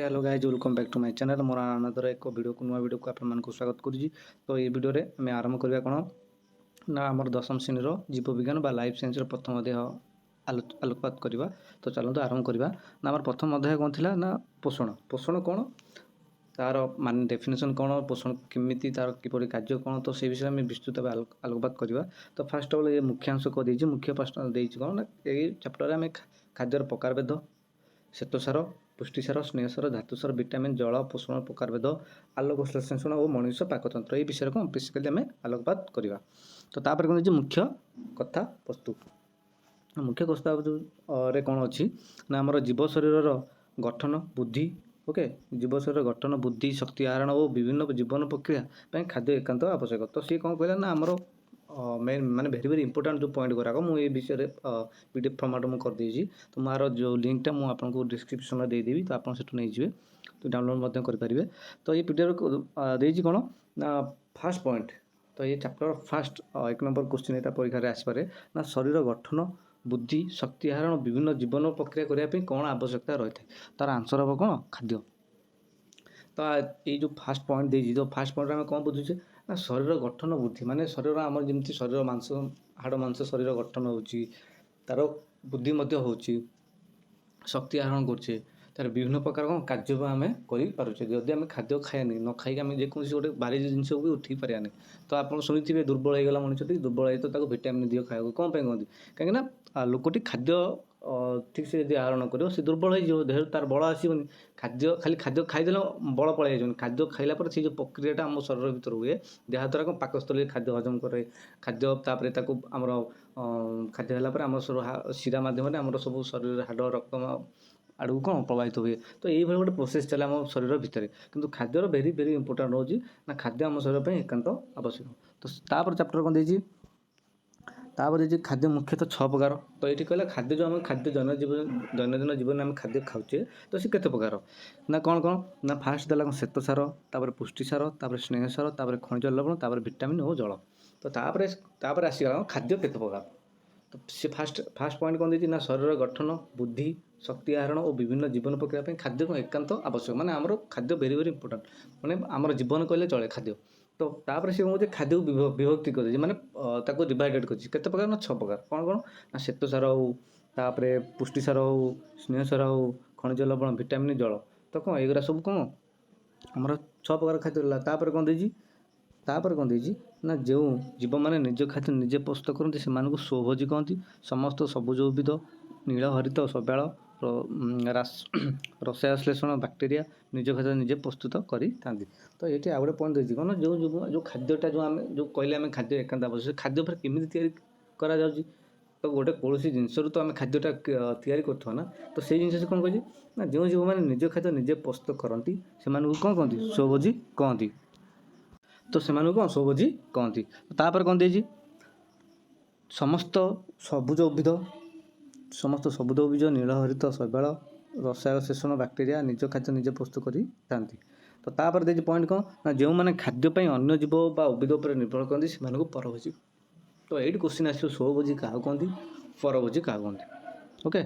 Hello guys welcome back to my channel मोर आनंदर एक वीडियो को नुआ वीडियो को आपको स्वागत करुँची। तो ये वीडियो रे आम आरंभ करवा कौन ना आमर दशम श्रेणी जीव विज्ञान बा लाइफ साइंस प्रथम अध्याय आलोकपात करवा। तो चलते आरंभ करवा ना आम प्रथम अध्याय कौन थी ना पोषण पोषण कौन तार मान डेफिनेशन कौन पोषण केमी तार किपर कार्य कौन तो से विषय में विस्तृत भाव आलोकपात करवा। तो फास्ट ऑफ ऑल ये मुख्यांश को देती मुख्य प्रश्न देती कौन ना ये चैप्टर में खाद्यर प्रकारभेद श्वेतसार पुष्टिसार स्नेहसार धातुसार विटामिन जल पोषण प्रकारभेद आलोक संश्लेषण और मनुष्य पाकतंत्र ये विषय को बेसिकली आम आलोकपात करवा। तो तापर कौन मुख्य कथा वस्तु मुख्य कथा रे कौन अच्छी ना आमर जीव शरीर गठन बुद्धि ओके जीव शरीर गठन बुद्धि शक्ति आहरण और विभिन्न जीवन प्रक्रिया खाद्य एकांत आवश्यक। तो सी कौन कहला ना आमर मेन माने भेरी भेरी इंपोर्टेंट जो पॉइंट गुराक मुझे विषय पीडीएफ फॉर्मेट में कर देजी। तो मार जो लिंकटा मुझे आपको डिस्क्रिप्शन में देदेवी तो आप से नहीं तो डाउनलोड करेंगे। तो ये पीडीएफ देजी कौन ना फास्ट पॉइंट तो ये चैप्टर फास्ट एक नंबर क्वेश्चन यहाँ परीक्षा आसपे ना शरीर गठन बुद्धि शक्ति आहरण विभिन्न जीवन प्रक्रिया करने कौन आवश्यकता रही है तार आंसर हम कौन खाद्य। तो ये जो फास्ट पॉइंट देजी तो फास्ट पॉइंट आम कौन बुझुचे ना शरीर गठन बुद्धि माने शरीर आम जमी शरीर मांस हाड़ मांस शरीर गठन होची तार बुद्धि होची शक्ति आहरण करछे तार विभिन्न प्रकार कौन कार्य आम करें जदि आम खाद्य खाएनि न खाई आम जेको गोटे बाहरी जिनस भी उठी पारानी। तो आप शुणी दुर्बल होगा मनुष्य दुर्बल है भिटामिन दियो खाया कौन कहते कहीं लोकटी खाद्य ठीक से यदि आहरण कर सी दुर्बल हो देह तार बल आसबनी खाद्य खाली खाद्य खाईदे बल पलि जाए खाद्य खाइला से जो प्रक्रिया आम शरीर भर हुए जहाँ द्वारा कौन पाकस्थली खाद्य हजम करे खाद्य तापर आमर खाद्य है आम शिरा मध्यम आम सब शरीर हाड़ रक्त आड़ कौन प्रभावित हुए। तो ये गोटे प्रोसेस चले आम शरीर भितर किंतु खाद्यर भेरी भेरी इंपोर्टाट रोचे ना खाद्य आम शरीर पर एकांत आवश्यक। तो तापर चैप्टर कौन देती तापर जी खाद्य मुख्यतः 6 प्रकार। तो ये कहला खाद्य जो आम खाद्य दैनंदिन जीवन में आम खाद्य खाऊे तो सी केते प्रकार ना कौन कौन ना फास्ट देला कौन श्वेतसार तापर पुष्टिसार तापर स्नेहसार तापर खनिज लवण तापर विटामिन और जल। तो तापर आसीगला खाद्य केते प्रकार। तो सी फास्ट पॉइंट कौन देती ना शरीर गठन बुद्धि शक्ति आहरण और विभिन्न जीवन प्रक्रिया खाद्य को एकांत आवश्यक माने आमर खाद्य भेरी भेरी इंपोर्टेंट माने आमर जीवन कहले चले खाद्य। तो तापर सी मुझे खाद्य विभक्ति कर माने ताको डिवाइडेड कर केते प्रकार ना 6 प्रकार कौन कौन ना श्वेतसार हो तापर पुष्टिसार हो स्नेहसार हो खनिज लवण विटामिन जल। तो कौन एगुरा सब कौन आमर 6 प्रकार खाद्य तापर कौन देजी तापर कौन देजी ना जो जीव मैंने निज खाद्य निजे प्रस्तुत करते से स्वभोजी कहती समस्त सबुज उद्भिद नील हरित शैवाल रसायश्लेषण बैक्टेरिया निज खाद्य निजे प्रस्तुत करी। तो ये आ गए पॉइंट देती कौन जो जो खाद्यटा जो आम जो कहले आम खाद्य एकांत आवश्यक खाद्य पर केमी करा तो गोटे कौन जिनस तो आम खाद्यटा या कर तो से जिन कौन कहे ना जो जीव मैंने निज खाद्य निजे प्रस्तुत करती से कौन कहती स्वभोजी कहती। तो से कौन स्वभोजी कहती। तापर कौन देजी समस्त सबुज उद्भिद नील हरित शैवाल रसायश्लेषण बैक्टेरिया निज खाद्य निजे प्रस्तुत करी थांती। तो तापर देजी पॉइंट कौन ना जो मैंने खाद्य अन्य जीव बा उद्भिद पर निर्भर करती से परभोजी। तो ये क्वेश्चन आसो स्वभोजी क्या कहती परभोजी क्या कहती ओके।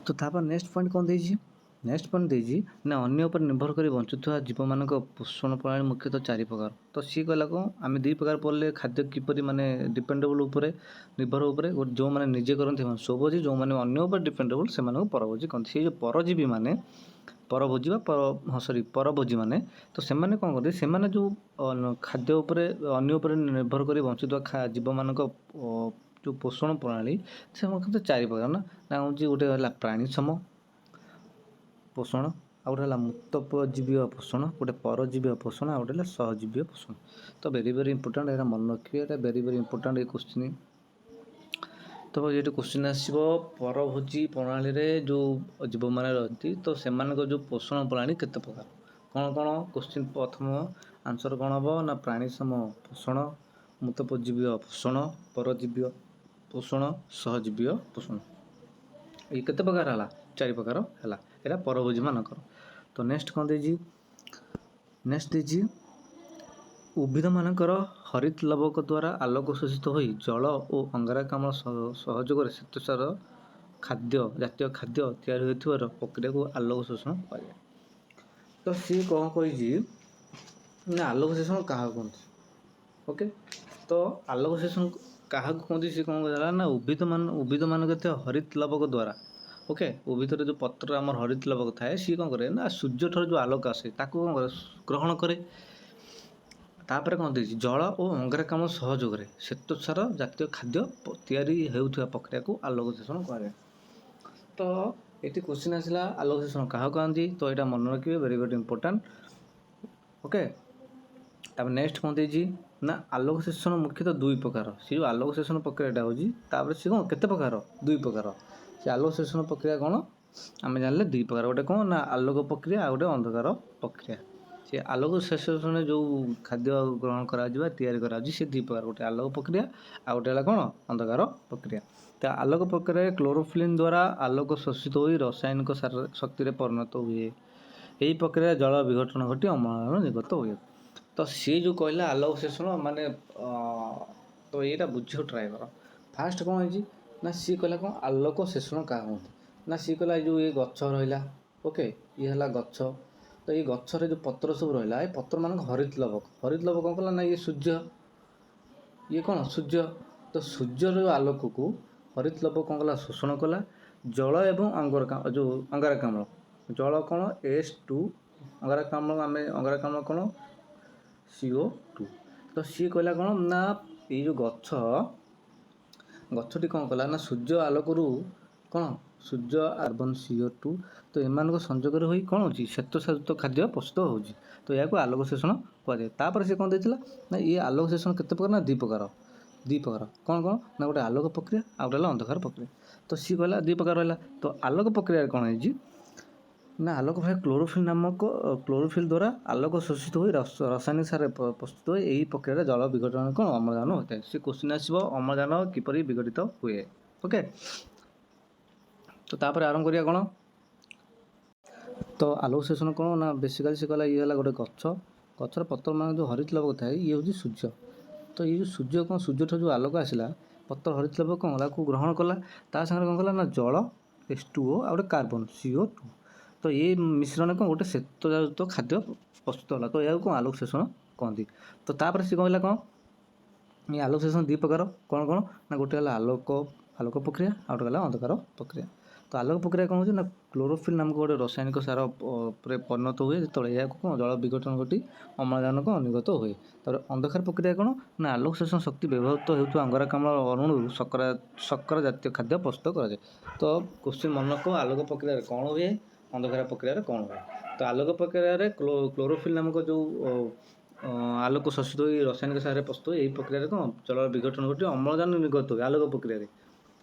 तो तापर नेक्स्ट पॉइंट कौन देजी नेक्स्ट पॉइंट देजी ना अन्य पर निर्भर कर बंचुवा जीव मान पोषण प्रणाली मुख्यतः 4 प्रकार। तो सी कहला कौन आम 2 प्रकार पढ़ले खाद्य किपर माने डिपेंडेबल उपर निर्भर उपर जो मैंने निजे करते स्वभोजी जो मैंने अन्य पर डिपेंडेबल से परभोजी कहते। से जो परजीवी माने परभोजी हाँ सॉरी परभोजी माने तो से कौन करते से जो खाद्य अन्य उपर निर्भर कर बंचुवा जीव मान जो पोषण प्रणाली से 4 प्रकार ना हूँ गोटे है प्राणी सम पोषण आउ गोटे मुक्तजीवी पोषण गोटे परजीवी पोषण आउ गोटे सहजीवी पोषण। तो वेरी वेरी इंपोर्टेंट यहाँ मन रखिए ये वेरी वेरी इंपोर्टेंट ये क्वेश्चन। तो ये क्वेश्चन आसो परभोजी प्रणाली रे जो जीव मैंने रही तो से जो पोषण प्रणाली केते प्रकार कौन कौन क्वेश्चन प्रथम आंसर कौन हम ना प्राणी सम पोषण मुक्तजीवी पोषण परजीवी पोषण सहजीवी पोषण ये केते प्रकार है 4 प्रकार है यहाँ परभोजी मानकर। तो नेक्स्ट कौन देजी नेक्स्ट देजी उद्भिद मानकर हरित लवक द्वारा आलोक शोषित हो जल और अंगारकाम्ल सहयोग श्वेतसार ଖାଦ୍ୟ ଜାତୀୟ ଖାଦ୍ୟ ତିଆରି ହୋଇଥିବାର ପ୍ରକ୍ରିୟାକୁ ଆଲୋକ ଶୋଷଣ କୁହାଯାଏ। ତ ସିଏ କ'ଣ କହିଛି ନା ଆଲୋକ ଶୋଷଣ କାହାକୁ କୁହନ୍ତି? ଓକେ, ତ ଆଲୋକ ଶୋଷଣ କାହାକୁ କୁହନ୍ତି? ସିଏ କ'ଣ କହିଲା ନା ଉଦ୍ଭିଦମାନଙ୍କ ଥିବା ହରିତ ଲବକ ଦ୍ୱାରା। ଓକେ, ଉଦ୍ଭିଦରେ ଯେଉଁ ପତ୍ରରେ ଆମର ହରିତ ଲବକ ଥାଏ ସିଏ କ'ଣ କରେ ନା ସୂର୍ଯ୍ୟଠାରୁ ଯେଉଁ ଆଲୋକ ଆସେ ତାକୁ କ'ଣ କରେ ଗ୍ରହଣ କରେ। ତାପରେ କ'ଣ ଦେଇଛି ଜଳ ଓ ଅଙ୍ଗାରକାମ୍ଳ ସହଯୋଗରେ ଶ୍ଵେତସାର ଜାତୀୟ ଖାଦ୍ୟ ତିଆରି ହେଉଥିବା ପ୍ରକ୍ରିୟାକୁ ଆଲୋକ ଶୋଷଣ କୁହାଯାଏ। ତ ଏଠି କ୍ୱେଶ୍ଚିନ୍ ଆସିଲା ଆଲୋକ ଶୋଷଣ କାହାକୁ କହନ୍ତି? ତ ଏଇଟା ମନେ ରଖିବେ, ଭେରି ଭେରି ଇମ୍ପୋର୍ଟାଣ୍ଟ। ଓକେ, ତାପରେ ନେକ୍ସଟ କ'ଣ ଦେଇଛି ନା ଆଲୋକ ଶୋଷଣ ମୁଖ୍ୟତଃ ଦୁଇ ପ୍ରକାର। ସେ ଯେଉଁ ଆଲୋକ ଶୋଷଣ ପ୍ରକ୍ରିୟାଟା ହେଉଛି ତାପରେ ସେ କ'ଣ କେତେ ପ୍ରକାର? ଦୁଇ ପ୍ରକାର। ସେ ଆଲୋକ ଶୋଷଣ ପ୍ରକ୍ରିୟା କ'ଣ ଆମେ ଜାଣିଲେ ଦୁଇ ପ୍ରକାର। ଗୋଟେ କ'ଣ ନା ଆଲୋକ ପ୍ରକ୍ରିୟା, ଆଉ ଗୋଟେ ଅନ୍ଧକାର ପ୍ରକ୍ରିୟା। ସେ ଆଲୋକ ଶୋଷଣରେ ଯେଉଁ ଖାଦ୍ୟ ଗ୍ରହଣ କରାଯିବା ତିଆରି କରାଯାଉଛି ସେ ଦୁଇ ପ୍ରକାର, ଗୋଟେ ଆଲୋକ ପ୍ରକ୍ରିୟା ଆଉ ଗୋଟେ ହେଲା କ'ଣ ଅନ୍ଧକାର ପ୍ରକ୍ରିୟା। ତ ଆଲୋକ ପ୍ରକ୍ରିୟାରେ କ୍ଲୋରୋଫିଲ୍ ଦ୍ୱାରା ଆଲୋକ ଶୋଷିତ ହୋଇ ରାସାୟନିକ ଶକ୍ତିରେ ପରିଣତ ହୁଏ। ଏହି ପ୍ରକ୍ରିୟାରେ ଜଳ ବିଘଟନ ଘଟି ଅମ୍ଳଜାନ ନିର୍ଗତ ହୁଏ। ତ ସିଏ ଯେଉଁ କହିଲା ଆଲୋକ ଶୋଷଣ ମାନେ ତ ଏଇଟା ବୁଝିବାକୁ ଟ୍ରାଏ କର। ଫାଷ୍ଟ କ'ଣ ହେଇଛି ନା ସିଏ କହିଲା କ'ଣ ଆଲୋକ ଶୋଷଣ କାହା କୁହନ୍ତି? ନା ସିଏ କହିଲା ଏଇ ଯେଉଁ ଏ ଗଛ ରହିଲା, ଓକେ, ଇଏ ହେଲା ଗଛ। ତ ଏଇ ଗଛରେ ଯେଉଁ ପତ୍ର ସବୁ ରହିଲା ଏ ପତ୍ରମାନଙ୍କ ହରିତ ଲବକ କ'ଣ କଲା ନା ଇଏ ସୂର୍ଯ୍ୟ, ଇଏ କ'ଣ ସୂର୍ଯ୍ୟ। ତ ସୂର୍ଯ୍ୟର ଯେଉଁ ଆଲୋକକୁ ହରିତ ଲବକ କ'ଣ କଲା ଶୋଷଣ କଲା। ଜଳ ଏବଂ ଯେଉଁ ଅଙ୍ଗାରକାମ୍ଳ, ଜଳ କ'ଣ H2, ଅଙ୍ଗାରକାମ୍ଳ କ'ଣ CO2। ତ ସିଏ କହିଲା କ'ଣ ନା ଏଇ ଯେଉଁ ଗଛଟି କ'ଣ କଲା ନା ସୂର୍ଯ୍ୟ ଆଲୋକରୁ କ'ଣ ସୂର୍ଯ୍ୟ କାର୍ବନ CO2 ତ ଏମାନଙ୍କ ସଂଯୋଗରେ ହୋଇ କ'ଣ ହେଉଛି ଶ୍ଵେତସାରଯୁକ୍ତ ଖାଦ୍ୟ ପ୍ରସ୍ତୁତ ହେଉଛି। ତ ଏହାକୁ ଆଲୋକ ଶୋଷଣ କୁହାଯାଏ। ତାପରେ ସେ କ'ଣ ଦେଇଥିଲା ନା ଇଏ ଆଲୋକ ଶୋଷଣ କେତେ ପ୍ରକାର ନା ଦୁଇ ପ୍ରକାର। କ'ଣ ନା ଗୋଟେ ଆଲୋକ ପ୍ରକ୍ରିୟା ଆଉ ଗୋଟେ ହେଲା ଅନ୍ଧକାର ପ୍ରକ୍ରିୟା। ତ ସିଏ କହିଲା ଦୁଇ ପ୍ରକାର ରହିଲା। ତ ଆଲୋକ ପ୍ରକ୍ରିୟାରେ କ'ଣ ହେଇଛି ନା ଆଲୋକ କ୍ଲୋରୋଫିଲ୍ ଦ୍ୱାରା ଆଲୋକ ଶୋଷିତ ହୋଇ ରାସାୟନିକ ସାର ପ୍ରସ୍ତୁତ ହୋଇ ଏହି ପ୍ରକ୍ରିୟାରେ ଜଳ ବିଘଟନ କ'ଣ ଅମ୍ଳଜାନ ହୋଇଥାଏ। ସେ କ୍ୱେଶ୍ଚିନ୍ ଆସିବ ଅମ୍ଳଜାନ କିପରି ବିଘଟିତ ହୁଏ। ଓକେ, ତ ତାପରେ ଆରମ୍ଭ କରିବା କ'ଣ ତ ଆଲୋକ ଶୋଷଣ କ'ଣ ନା ବେସିକାଲି ସେ କହିଲା ଇଏ ହେଲା ଗୋଟେ ଗଛର ପତ୍ରମାନ ଯେଉଁ ହରିତ ଲବକ ଥାଏ ଇଏ ହେଉଛି ସୂର୍ଯ୍ୟ। ତ ଏଇ ଯେଉଁ ସୂର୍ଯ୍ୟ କ'ଣ ସୂର୍ଯ୍ୟଠାରୁ ଯେଉଁ ଆଲୋକ ଆସିଲା ପତ୍ର ହରିତ ଲବକ କ'ଣ ତାକୁ ଗ୍ରହଣ କଲା। ତା ସାଙ୍ଗରେ କ'ଣ କଲା ନା ଜଳ H2O ଆଉ ଗୋଟେ କାର୍ବନ CO2। ତ ଏଇ ମିଶ୍ରଣ କ'ଣ ଗୋଟେ ଶ୍ଵେତସାରଯୁକ୍ତ ଖାଦ୍ୟ ପ୍ରସ୍ତୁତ ହେଲା। ତ ଏହାକୁ କ'ଣ ଆଲୋକ ଶୋଷଣ କହନ୍ତି। ତ ତାପରେ ସେ କହିଲା କ'ଣ ଏ ଆଲୋକ ଶୋଷଣ ଦୁଇ ପ୍ରକାର। କ'ଣ ନା ଗୋଟେ ହେଲା ଆଲୋକ ପ୍ରକ୍ରିୟା ଆଉ ଗୋଟେ ହେଲା ଅନ୍ଧକାର ପ୍ରକ୍ରିୟା। ତ ଆଲୋକ ପ୍ରକ୍ରିୟା କ'ଣ ହେଉଛି ନା କ୍ଲୋରୋଫିଲ୍ ନାମକ ଗୋଟେ ରାସାୟନିକ ସାର ଉପରେ ପରିଣତ ହୁଏ ଯେତେବେଳେ ଏହାକୁ କ'ଣ ଜଳ ବିଘଟନ ଘଟି ଅମ୍ଳଜାନ କ'ଣ ନିର୍ଗତ ହୁଏ। ତାପରେ ଅନ୍ଧକାର ପ୍ରକ୍ରିୟା କ'ଣ ନା ଆଲୋକ ଶୋଷଣ ଶକ୍ତି ବ୍ୟବହୃତ ହେଉଥିବା ଅଙ୍ଗାରକାମ୍ଳ ଅଣୁରୁ ଶର୍କରା ଜାତୀୟ ଖାଦ୍ୟ ପ୍ରସ୍ତୁତ କରାଯାଏ। ତ କ୍ୱେଶ୍ଚିନ୍ ମନେ ରଖ ଆଲୋକ ପ୍ରକ୍ରିୟାରେ କ'ଣ ହୁଏ, ଅନ୍ଧକାର ପ୍ରକ୍ରିୟାରେ କ'ଣ ହୁଏ। ତ ଆଲୋକ ପ୍ରକ୍ରିୟାରେ କ୍ଲୋରୋଫିଲ୍ ନାମକ ଯେଉଁ ଆଲୋକ ଶୋଷିତ ହୋଇ ରାସାୟନିକ ସାରରେ ପ୍ରସ୍ତୁତ ଏହି ପ୍ରକ୍ରିୟାରେ କ'ଣ ଜଳର ବିଘଟନ ଘଟି ଅମ୍ଳଜାନ ନିର୍ଗତ ହୁଏ ଆଲୋକ ପ୍ରକ୍ରିୟାରେ।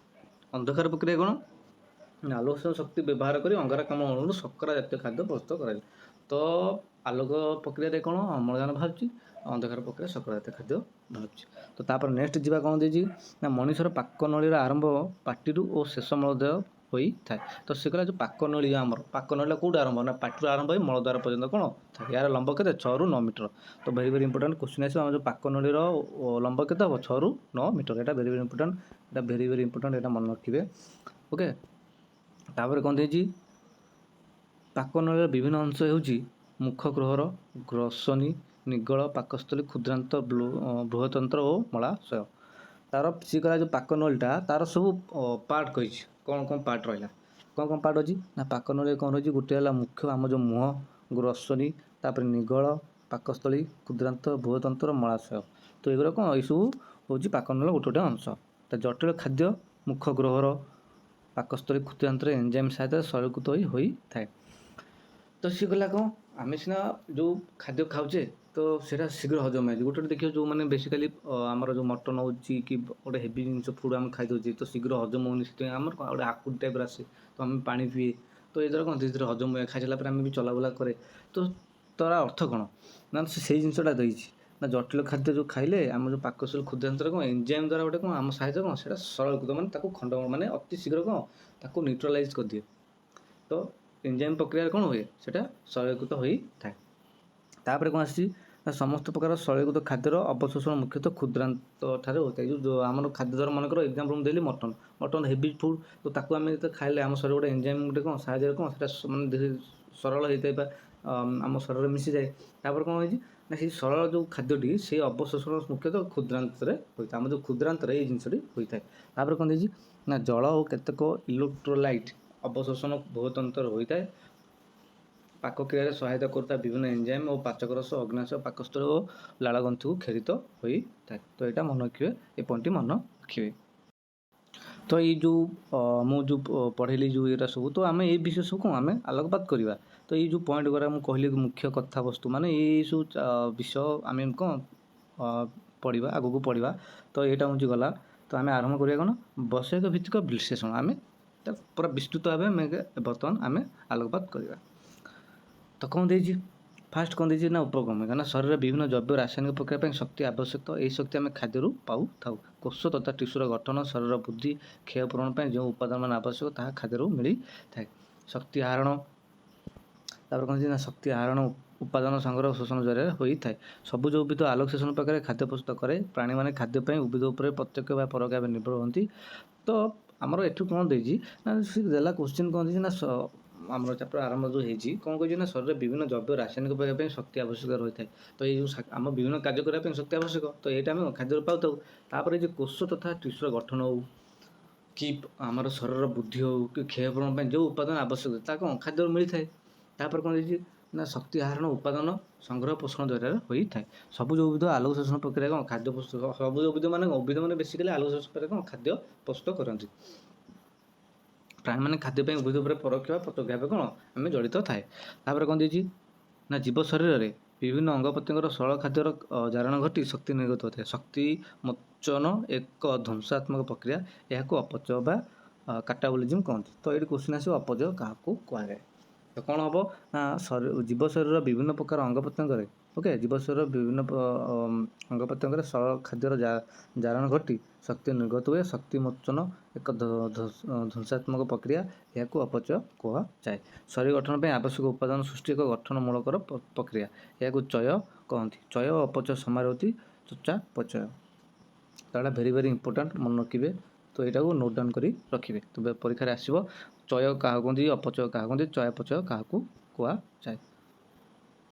ଅନ୍ଧକାର ପ୍ରକ୍ରିୟା କ'ଣ ନା ଆଲୋକ ଶକ୍ତି ବ୍ୟବହାର କରି ଅଙ୍ଗାରକାମ୍ଳ ଅଣୁରୁ ଶର୍କରା ଜାତୀୟ ଖାଦ୍ୟ ପ୍ରସ୍ତୁତ କରାଯାଏ। ତ ଆଲୋକ ପ୍ରକ୍ରିୟାରେ କ'ଣ ଅମ୍ଳଜାନ ବାହାରୁଛି, ଅନ୍ଧକାର ପ୍ରକ୍ରିୟା ଶର୍କରା ଜାତୀୟ ଖାଦ୍ୟ ବାହାରୁଛି। ତ ତାପରେ ନେକ୍ସଟ ଯିବା କ'ଣ ଦେଇଛି ନା ମଣିଷର ପାକନଳୀର ଆରମ୍ଭ ପାଟିରୁ ଓ ଶେଷ ମଳଦ୍ୱାର ହୋଇଥାଏ। ତ ସେ କହିଲା ଯେଉଁ ପାକନଳୀଟା କେଉଁଠି ଆରମ୍ଭ ନା ପାଟିରୁ ଆରମ୍ଭ ହୋଇ ମଳଦ୍ୱାର ପର୍ଯ୍ୟନ୍ତ କ'ଣ ଥାଏ। ଏହାର ଲମ୍ବ କେତେ 6ରୁ 9 ମିଟର। ତ ଭେରି ଭେରି ଇମ୍ପୋର୍ଟାଣ୍ଟ କ୍ୱେଶ୍ଚିନ୍ ଆସିବ ଆମର ଯେଉଁ ପାକନଳୀର ଲମ୍ବ କେତେ ହେବ 6ରୁ 9 ମିଟର। ଏଇଟା ଭେରି ଭେରି ଇମ୍ପୋର୍ଟାଣ୍ଟ, ଏଇଟା ମନେ ରଖିବେ। ଓକେ, ତାପରେ କ'ଣ ଦେଇଛି ପାକନଳୀର ବିଭିନ୍ନ ଅଂଶ ହେଉଛି ମୁଖ ଗହ୍ୱର, ଗ୍ରସନୀ, ନିଗଳ, ପାକସ୍ଥଳୀ, କ୍ଷୁଦ୍ରାନ୍ତ, ବୃହତନ୍ତ୍ର ଓ ମଳାଶୟ। ତାର ସିଏ କହିଲା ଯେଉଁ ପାକନଳୀଟା ତାର ସବୁ ପାର୍ଟ କହିଛି। କ'ଣ ପାର୍ଟ ରହିଲା, କ'ଣ ପାର୍ଟ ଅଛି ନା ପାକନଳୀ କ'ଣ ରହିଛି ଗୋଟେ ହେଲା ମୁଖ୍ୟ ଆମ ଯେଉଁ ମୁହଁ, ଗ୍ରସନୀ, ତାପରେ ନିଗଳ, ପାକସ୍ଥଳୀ, କ୍ଷୁଦ୍ରାନ୍ତ, ବୃହତନ୍ତ୍ର, ମଳାଶୟ। ତ ଏଗୁଡ଼ା କ'ଣ ଏଇସବୁ ହେଉଛି ପାକନଳୀର ଗୋଟେ ଅଂଶ। ତା ଜଟିଳ ଖାଦ୍ୟ ମୁଖ ଗହ୍ୱର, ପାକସ୍ଥଳୀ, କ୍ଷୁଦ୍ରାନ୍ତରେ ଏନଜାଇମ୍ ସାହାଯ୍ୟରେ ସରଳୀକୃତ ହୋଇଥାଏ। ତ ସିଏ କହିଲା କ'ଣ ଆମେ ସିନା ଯେଉଁ ଖାଦ୍ୟ ଖାଉଛେ ତ ସେଇଟା ଶୀଘ୍ର ହଜମ ହେଇଯାଉଛି। ଗୋଟେ ଦେଖିବ ଯେଉଁମାନେ ବେସିକାଲି ଆମର ଯେଉଁ ମଟନ୍ ହେଉଛି କି ଗୋଟେ ହେଭି ଜିନିଷ ଫୁଡ଼ ଆମେ ଖାଇଦେଉଛେ ତ ଶୀଘ୍ର ହଜମ ହେଉନି। ସେଥିପାଇଁ ଆମର କ'ଣ ଗୋଟେ ଆକୁଡ଼ି ଟାଇପ୍ର ଆସେ ତ ଆମେ ପାଣି ପିଏ। ତ ଏ ଦ୍ୱାରା କ'ଣ ଧୀରେ ଧୀରେ ହଜମ ହୁଏ, ଖାଇସାରିଲା ପରେ ଆମେ ବି ଚଲାବୁଲା କରେ। ତ ତାର ଅର୍ଥ କ'ଣ ନା ସେଇ ଜିନିଷଟା ଦେଇଛି ନା ଜଟିଳ ଖାଦ୍ୟ ଯେଉଁ ଖାଇଲେ ଆମ ଯେଉଁ ପାକସ୍ଥଳୀ କ୍ଷୁଦ୍ରାନ୍ତରେ କ'ଣ ଏନଜାଇମ୍ ଦ୍ୱାରା ଗୋଟେ କ'ଣ ଆମ ସାହାଯ୍ୟ କ'ଣ ସେଇଟା ସରଳୀକୃତ ମାନେ ତାକୁ ମାନେ ଅତି ଶୀଘ୍ର କ'ଣ ତାକୁ ନ୍ୟୁଟ୍ରାଲାଇଜ୍ କରିଦିଏ। ତ ଏନଜାଇମ୍ ପ୍ରକ୍ରିୟାରେ କ'ଣ ହୁଏ ସେଇଟା ସରଳୀକୃତ ହୋଇଥାଏ। ତାପରେ କ'ଣ ଆସିଛି ନା ସମସ୍ତ ପ୍ରକାର ଶୈଳୀଗତ ଖାଦ୍ୟର ଅବଶୋଷଣ ମୁଖ୍ୟତଃ କ୍ଷୁଦ୍ରାନ୍ତ ଠାରେ ହୋଇଥାଏ। ଯେଉଁ ଆମର ଖାଦ୍ୟ ଧର ମନେକର ଏକ୍ଜାମ୍ପଲ୍ ମୁଁ ଦେଲି ମଟନ୍ ହେଭି ଫୁଡ଼୍, ତ ତାକୁ ଆମେ ଯେତେବେଳେ ଖାଇଲେ ଆମ ଶରୀର ଗୋଟେ ଏନ୍ଜାଇମ୍ ଗୋଟେ କ'ଣ ସାହାଯ୍ୟରେ କ'ଣ ସେଇଟା ମାନେ ଧୀରେ ସରଳ ହେଇଥାଏ ବା ଆମ ଶରୀରରେ ମିଶିଯାଏ। ତାପରେ କ'ଣ ହେଇଛି ନା ସେଇ ସରଳ ଯେଉଁ ଖାଦ୍ୟଟି ସେଇ ଅବଶୋଷଣ ମୁଖ୍ୟତଃ କ୍ଷୁଦ୍ରାନ୍ତରେ ହୋଇଥାଏ। ଆମ ଯେଉଁ କ୍ଷୁଦ୍ରାନ୍ତରେ ଏଇ ଜିନିଷଟି ହୋଇଥାଏ। ତାପରେ କ'ଣ ହେଇଛି ନା ଜଳ ଓ କେତେକ ଇଲେକ୍ଟ୍ରୋଲାଇଟ୍ ଅବଶୋଷଣ ବହୁତନ୍ତ୍ର ହୋଇଥାଏ। ପାକ କ୍ରିୟାରେ ସହାୟତା କରୁଥିବା ବିଭିନ୍ନ ଏନ୍ଜାଇମ୍ ଓ ପାଚକ ରସ ଅଗ୍ନାଶୟ ପାକସ୍ଥଳୀ ଓ ଲାଳଗ୍ରନ୍ଥିକୁ କ୍ଷରିତ ହୋଇଥାଏ। ତ ଏଇଟା ମନେ ରଖିବେ, ଏ ପଏଣ୍ଟଟି ମନେ ରଖିବେ। ତ ଏଇ ଯେଉଁ ମୁଁ ଯେଉଁ ପଢ଼େଇଲି ଯେଉଁ ଏଇଟା ସବୁ, ତ ଆମେ ଏଇ ବିଷୟ ସବୁ କ'ଣ ଆମେ ଆଲୋକପାତ କରିବା। ତ ଏଇ ଯେଉଁ ପଏଣ୍ଟ ଗୁଡ଼ା ମୁଁ କହିଲି ମୁଖ୍ୟ କଥାବସ୍ତୁ ମାନେ ଏଇ ସବୁ ବିଷୟ ଆମେ କ'ଣ ପଢ଼ିବା, ଆଗକୁ ପଢ଼ିବା। ତ ଏଇଟା ହେଉଛି ଗଲା। ତ ଆମେ ଆରମ୍ଭ କରିବା କ'ଣ ବୈଷୟିକ ଭିତ୍ତିକ ବିଶ୍ଳେଷଣ। ଆମେ ପୁରା ବିସ୍ତୃତ ଭାବେ ବର୍ତ୍ତମାନ ଆମେ ଆଲୋକପାତ କରିବା। ତ କ'ଣ ଦେଇଛି ଫାଷ୍ଟ କ'ଣ ଦେଇଛି ନା ଉପକ୍ରମ, କାରଣ ଶରୀରରେ ବିଭିନ୍ନ ଜୈବ ରାସାୟନିକ ପ୍ରକ୍ରିୟା ପାଇଁ ଶକ୍ତି ଆବଶ୍ୟକ। ଏହି ଶକ୍ତି ଆମେ ଖାଦ୍ୟରୁ ପାଉଥାଉ। କୋଷ ତଥା ଟିସୁର ଗଠନ, ଶରୀର ବୃଦ୍ଧି, କ୍ଷୟ ପୂରଣ ପାଇଁ ଯେଉଁ ଉପାଦାନମାନ ଆବଶ୍ୟକ ତାହା ଖାଦ୍ୟରୁ ମିଳିଥାଏ। ଶକ୍ତି ଆହରଣ, ତାପରେ କ'ଣ ନା ଶକ୍ତି ଆହରଣ ଉପାଦାନ ସଂଗ୍ରହ ଶୋଷଣ ଜରିଆରେ ହୋଇଥାଏ। ସବୁଜ ଉଦ୍ଭିଦ ଆଲୋକ ଶୋଷଣ ପ୍ରକ୍ରିୟାରେ ଖାଦ୍ୟ ପ୍ରସ୍ତୁତ କରେ। ପ୍ରାଣୀମାନେ ଖାଦ୍ୟ ପାଇଁ ଉଦ୍ଭିଦ ଉପରେ ପ୍ରତ୍ୟକ୍ଷ ବା ପରୋକ୍ଷ ଭାବେ ନିର୍ଭର ହୁଅନ୍ତି। ତ ଆମର ଏଠୁ କ'ଣ ଦେଇଛି ନା ସେ ଦେଲା କୋଶ୍ଚିନ୍ କ'ଣ ଦେଇଛି ନା ଆମର ଚାପ୍ଟର ଆରମ୍ଭ ଯେଉଁ ହେଇଛି କ'ଣ କହିଛି ନା ଶରୀରରେ ବିଭିନ୍ନ ଜୈବ ରାସାୟନିକ ପ୍ରକ୍ରିୟା ପାଇଁ ଶକ୍ତି ଆବଶ୍ୟକ ରହିଥାଏ। ତ ଏଇ ଯେଉଁ ଆମ ବିଭିନ୍ନ କାର୍ଯ୍ୟ କରିବା ପାଇଁ ଶକ୍ତି ଆବଶ୍ୟକ, ତ ଏଇଟା ଆମେ ଖାଦ୍ୟରୁ ପାଉଥାଉ। ତାପରେ ଯେ କୋଷ ତଥା ଟିସୁର ଗଠନ ହେଉ କି ଆମର ଶରୀରର ବୃଦ୍ଧି ହେଉ କି କ୍ଷୟପୂରଣ ପାଇଁ ଯେଉଁ ଉପାଦାନ ଆବଶ୍ୟକ ତାହା କ'ଣ ଖାଦ୍ୟରୁ ମିଳିଥାଏ। ତାପରେ କ'ଣ ଦେଇଛି ନା ଶକ୍ତି ଆହରଣ ଉପାଦାନ ସଂଗ୍ରହ ପୋଷଣ ଜରିଆରେ ହୋଇଥାଏ। ସବୁଜ ଉଦ୍ଭିଦ ଆଲୋକ ଶୋଷଣ ପ୍ରକ୍ରିୟା କ'ଣ ଖାଦ୍ୟ ପ୍ରସ୍ତୁତ, ସବୁଜ ଉଦ୍ଭିଦ ମାନେ ବେସିକାଲି ଆଲୋକ ଶୋଷଣ ପ୍ରକ୍ରିୟା କ'ଣ ଖାଦ୍ୟ ପ୍ରସ୍ତୁତ କରନ୍ତି। ପ୍ରାଣୀମାନେ ଖାଦ୍ୟ ପାଇଁ ଉଦ୍ଭିଦ ଉପରେ ପରୋକ୍ଷ ବା ପ୍ରତ୍ୟକ୍ଷ ଭାବେ କ'ଣ ଆମେ ଜଡ଼ିତ ଥାଏ। ତାପରେ କ'ଣ ଦେଇଛି ନା ଜୀବ ଶରୀରରେ ବିଭିନ୍ନ ଅଙ୍ଗ ପ୍ରତ୍ୟଙ୍ଗର ସରଳ ଖାଦ୍ୟର ଜାରଣ ଘଟି ଶକ୍ତି ନିର୍ଗତ ହୋଇଥାଏ। ଶକ୍ତି ମୋଚନ ଏକ ଧ୍ୱଂସାତ୍ମକ ପ୍ରକ୍ରିୟା, ଏହାକୁ ଅପଚୟ ବା କାଟାବୋଲିଜିମ୍ କହନ୍ତି। ତ ଏଇଠି କ୍ୱେଶ୍ଚିନ୍ ଆସିବ ଅପଚୟ କାହାକୁ କୁହାଯାଏ। ତ କ'ଣ ହେବ ନା ଜୀବ ଶରୀରର ବିଭିନ୍ନ ପ୍ରକାର ଅଙ୍ଗ ପ୍ରତ୍ୟଙ୍ଗରେ ଜୀବ ଶରୀରର ବିଭିନ୍ନ ଅଙ୍ଗ ପ୍ରତ୍ୟଙ୍ଗରେ ସରଳ ଖାଦ୍ୟର ଜାରଣ ଘଟି ଶକ୍ତି ନିର୍ଗତ ହୁଏ। ଶକ୍ତି ମୋଚନ ଏକ ଧ୍ୱଂସାତ୍ମକ ପ୍ରକ୍ରିୟା, ଏହାକୁ ଅପଚୟ କୁହାଯାଏ। ଶରୀର ଗଠନ ପାଇଁ ଆବଶ୍ୟକ ଉପାଦାନ ସୃଷ୍ଟି ଏକ ଗଠନମୂଳକର ପ୍ରକ୍ରିୟା, ଏହାକୁ ଚୟ କହନ୍ତି। ଚୟ ଓ ଅପଚୟ ସମାରୋହୀ ଚର୍ଚ୍ଚାପଚୟ। ତ ଏଇଟା ଭେରି ଭେରି ଇମ୍ପୋର୍ଟାଣ୍ଟ, ମନେ ରଖିବେ। ତ ଏଇଟାକୁ ନୋଟ୍ ଡାଉନ୍ କରି ରଖିବେ। ତ ପରୀକ୍ଷାରେ ଆସିବ ଚୟ କାହାକୁ କୁହନ୍ତି, ଅପଚୟ କାହାକୁ କୁହନ୍ତି, ଚୟାପଚୟ କାହାକୁ କୁହାଯାଏ।